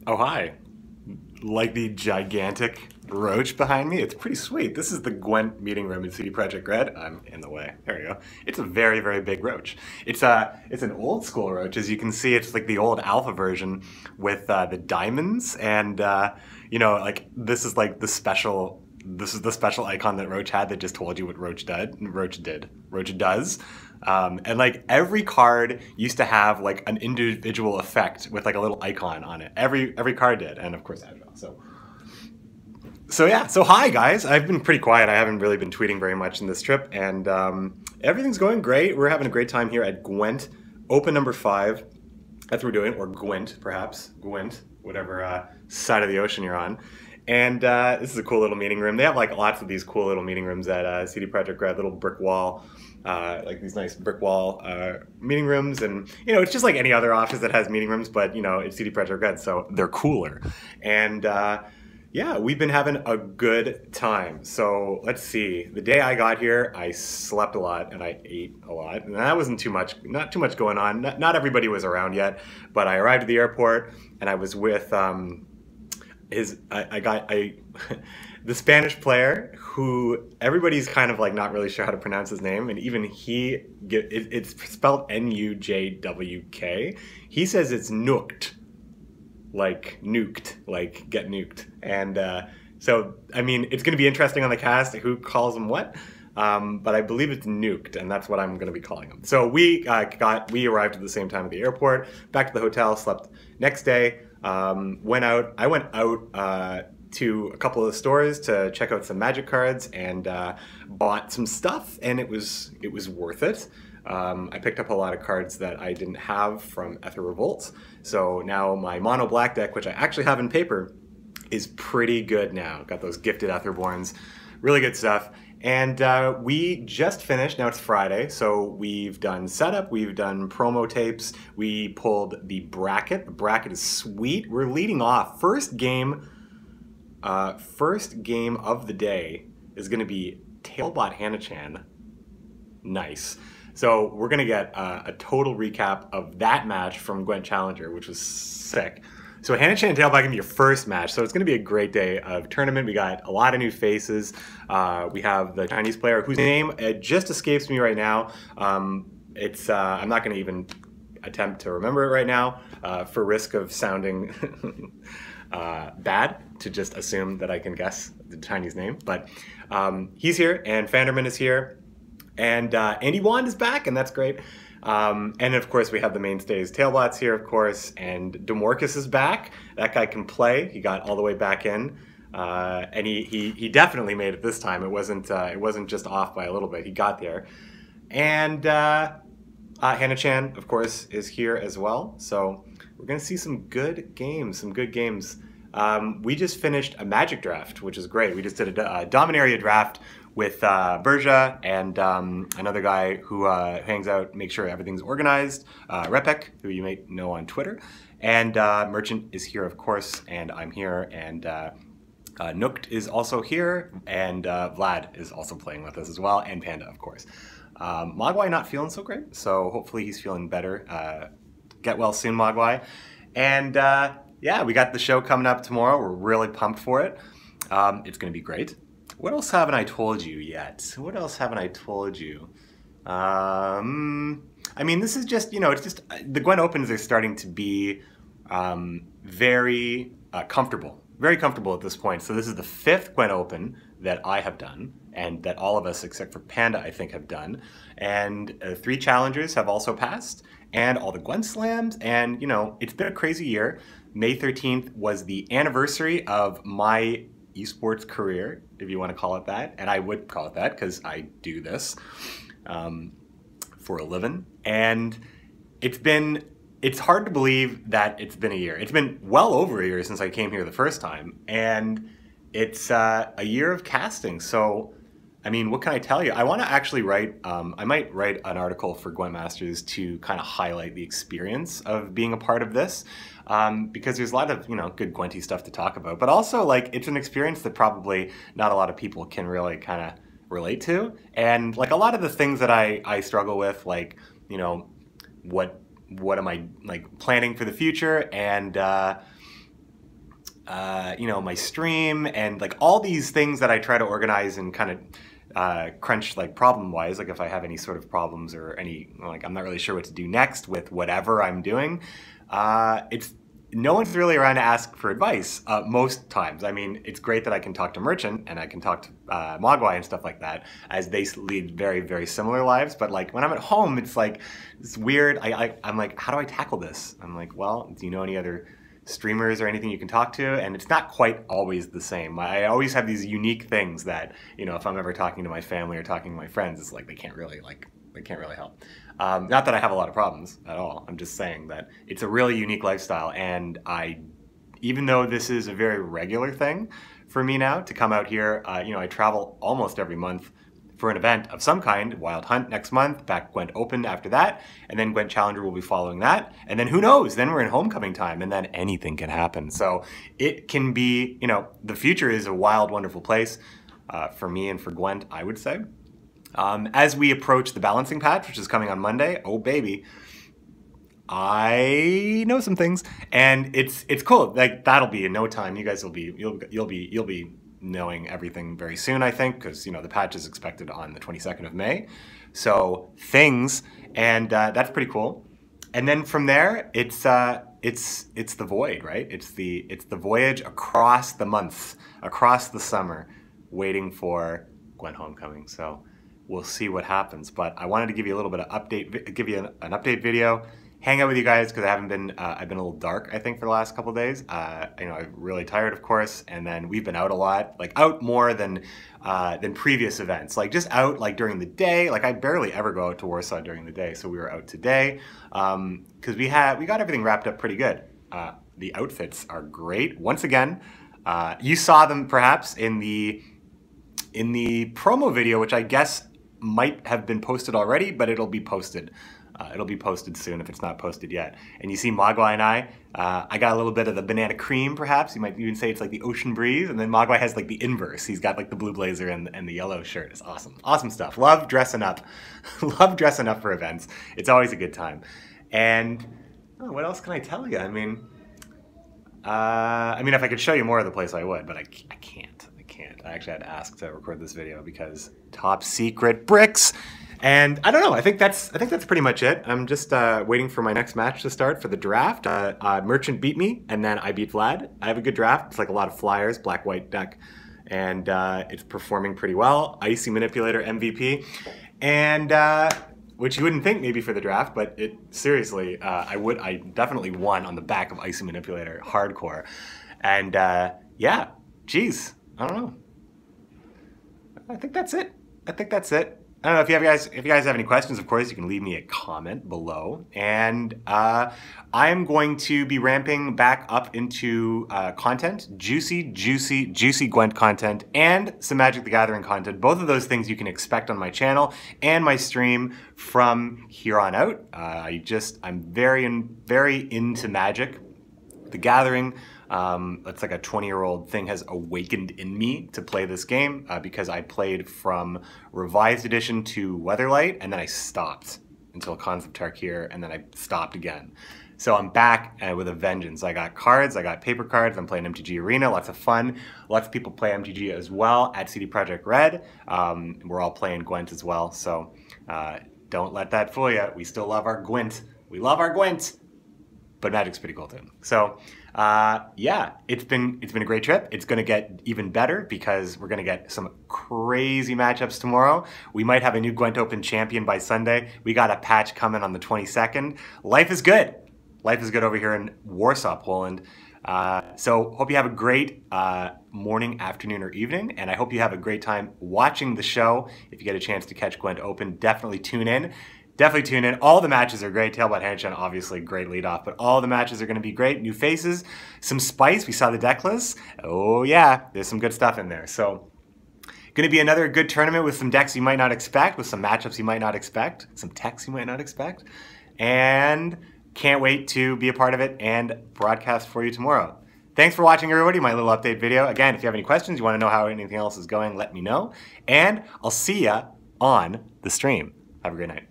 Oh, hi. Like the gigantic roach behind me? It's pretty sweet. This is the Gwent meeting room in CD Projekt Red. I'm in the way. There you go. It's a very, very big roach. It's an old school roach. As you can see, it's like the old alpha version with the diamonds and, like this is like the special. This is the special icon that Roach had that just told you what Roach did. Roach does. And like every card used to have like an individual effect with like a little icon on it. Every card did, and of course Agile. So yeah. So hi guys. I've been pretty quiet. I haven't really been tweeting very much in this trip, and everything's going great. We're having a great time here at Gwent, Open number 5. That's what we're doing, or Gwent perhaps. Gwent, whatever side of the ocean you're on. And this is a cool little meeting room. They have like lots of these cool little meeting rooms at CD Projekt Red, little brick wall, like these nice brick wall meeting rooms. And, it's just like any other office that has meeting rooms, but, it's CD Projekt Red, so they're cooler. And yeah, we've been having a good time. So let's see. The day I got here, I slept a lot and I ate a lot. And that wasn't too much, not too much going on. Not everybody was around yet, but I arrived at the airport and I was with... the Spanish player who everybody's kind of like not really sure how to pronounce his name, and even it's spelled N-U-J-W-K. He says it's nuked, like nuked, like get nuked. And so I mean it's going to be interesting on the cast who calls him what, but I believe it's nuked, and that's what I'm going to be calling him. So we arrived at the same time at the airport, back to the hotel, slept. Next day. I went out to a couple of the stores to check out some Magic cards and bought some stuff, and it was worth it. I picked up a lot of cards that I didn't have from Ether Revolt, so now my mono black deck, which I actually have in paper, is pretty good now. Got those gifted Etherborns, really good stuff. And we just finished, now it's Friday, so we've done setup, we've done promo tapes, we pulled the bracket. The bracket is sweet. We're leading off. First game of the day is going to be Tailbot Hannah-chan. Nice. So we're going to get a total recap of that match from Gwent Challenger, which was sick. So Hannah-chan and Tailbot going to be your first match, so it's going to be a great day of tournament. We got a lot of new faces. We have the Chinese player whose name just escapes me right now. I'm not going to even attempt to remember it right now for risk of sounding bad, to just assume that I can guess the Chinese name. But he's here, and Fanderman is here, and Andy Wand is back, and that's great. And of course we have the mainstays. Tailbot's here, of course, and Demorcus is back. That guy can play. He got all the way back in, and he definitely made it this time. It wasn't just off by a little bit. He got there, and Hannah-chan, of course, is here as well. So we're gonna see some good games. We just finished a Magic draft, which is great. We just did a Dominaria draft with Berja and another guy who hangs out, makes sure everything's organized, Repek, who you may know on Twitter. And Merchant is here, of course, and I'm here, and Nooked is also here, and Vlad is also playing with us as well, and Panda, of course. Mogwai not feeling so great, so hopefully he's feeling better. Get well soon, Mogwai. And yeah, we got the show coming up tomorrow. We're really pumped for it. It's going to be great. What else haven't I told you yet? What else haven't I told you? I mean, this is just, it's just, the Gwent Opens are starting to be very comfortable. Very comfortable at this point. So this is the 5th Gwent Open that I have done, and that all of us, except for Panda, I think, have done. And 3 challengers have also passed, and all the Gwent Slams, and, it's been a crazy year. May 13th was the anniversary of my esports career, if you want to call it that, and I would call it that because I do this for a living. And it's hard to believe that it's been a year. It's been well over a year since I came here the first time, and it's a year of casting. So, I mean, what can I tell you? I want to actually write, I might write an article for Gwent Masters to kind of highlight the experience of being a part of this. Because there's a lot of, good Gwenty stuff to talk about, but also like it's an experience that probably not a lot of people can really kind of relate to. And like a lot of the things that I struggle with, like, what am I like planning for the future, and you know, my stream and like all these things that I try to organize and kind of crunch like problem wise, like if I have any sort of problems or any, like I'm not really sure what to do next with whatever I'm doing, it's no one's really around to ask for advice most times. I mean, it's great that I can talk to Merchant and I can talk to Mogwai and stuff like that, as they lead very, very similar lives. But like when I'm at home, it's like, it's weird. I'm like, how do I tackle this? I'm like, well, do you know any other streamers or anything you can talk to? And it's not quite always the same. I always have these unique things that, you know, if I'm ever talking to my family or talking to my friends, it's like they can't really help. Not that I have a lot of problems at all. I'm just saying that it's a really unique lifestyle, and even though this is a very regular thing for me now to come out here, you know, I travel almost every month for an event of some kind. Wild Hunt next month, back Gwent Open after that, and then Gwent Challenger will be following that, and then who knows, then we're in homecoming time, and then anything can happen. So it can be, you know, the future is a wild, wonderful place for me and for Gwent, I would say. As we approach the balancing patch, which is coming on Monday, oh baby, I know some things, and it's cool. Like that'll be in no time. You guys will be you'll be knowing everything very soon, I think, because you know the patch is expected on the 22nd of May. So things, and that's pretty cool. And then from there, it's the void, right? It's the voyage across the months, across the summer, waiting for Gwent Homecoming. So we'll see what happens. But I wanted to give you a little bit of update, give you an update video, hang out with you guys because I haven't been, I've been a little dark, I think, for the last couple of days. You know, I'm really tired, of course, and then we've been out a lot, like out more than previous events, like just out like during the day. Like I barely ever go out to Warsaw during the day, so we were out today because we got everything wrapped up pretty good. The outfits are great. Once again, you saw them perhaps in the promo video, which I guess might have been posted already, but it'll be posted. It'll be posted soon if it's not posted yet. And you see Mogwai and I got a little bit of the banana cream, perhaps. You might even say it's like the ocean breeze. And then Mogwai has like the inverse. He's got like the blue blazer and the yellow shirt. It's awesome. Awesome stuff. Love dressing up. Love dressing up for events. It's always a good time. And oh, what else can I tell you? I mean, if I could show you more of the place, I would, but I can't. I actually had to ask to record this video because top secret bricks. And I don't know. I think that's pretty much it. I'm just waiting for my next match to start for the draft. Merchant beat me, and then I beat Vlad. I have a good draft. It's like a lot of flyers, black-white deck, and it's performing pretty well. Icy Manipulator MVP, and which you wouldn't think maybe for the draft, but it seriously, I definitely won on the back of Icy Manipulator, hardcore, and yeah, geez, I don't know. I think that's it. I don't know if you guys have any questions. Of course, you can leave me a comment below. And I'm going to be ramping back up into content, juicy Gwent content, and some Magic the Gathering content. Both of those things you can expect on my channel and my stream from here on out. I'm very into Magic the Gathering. It's like a 20-year-old thing has awakened in me to play this game because I played from Revised Edition to Weatherlight, and then I stopped until Cons of Tarkir, and then I stopped again. So I'm back with a vengeance. I got cards, I got paper cards, I'm playing MTG Arena, lots of fun. Lots of people play MTG as well at CD Projekt Red. We're all playing Gwent as well, so don't let that fool you. We still love our Gwent. We love our Gwent! But Magic's pretty cool too. So yeah, it's been a great trip. It's going to get even better because we're going to get some crazy matchups tomorrow. We might have a new Gwent Open champion by Sunday. We got a patch coming on the 22nd. Life is good. Life is good over here in Warsaw, Poland. So hope you have a great morning, afternoon, or evening, and I hope you have a great time watching the show. If you get a chance to catch Gwent Open, definitely tune in. Definitely tune in. All the matches are great. Tailbot Hanshin, obviously, great leadoff, but all the matches are going to be great. New faces, some spice. We saw the deck list. Oh, yeah, there's some good stuff in there. So, going to be another good tournament with some decks you might not expect, with some matchups you might not expect, some techs you might not expect, and can't wait to be a part of it and broadcast for you tomorrow. Thanks for watching, everybody, my little update video. Again, if you have any questions, you want to know how anything else is going, let me know, and I'll see ya on the stream. Have a great night.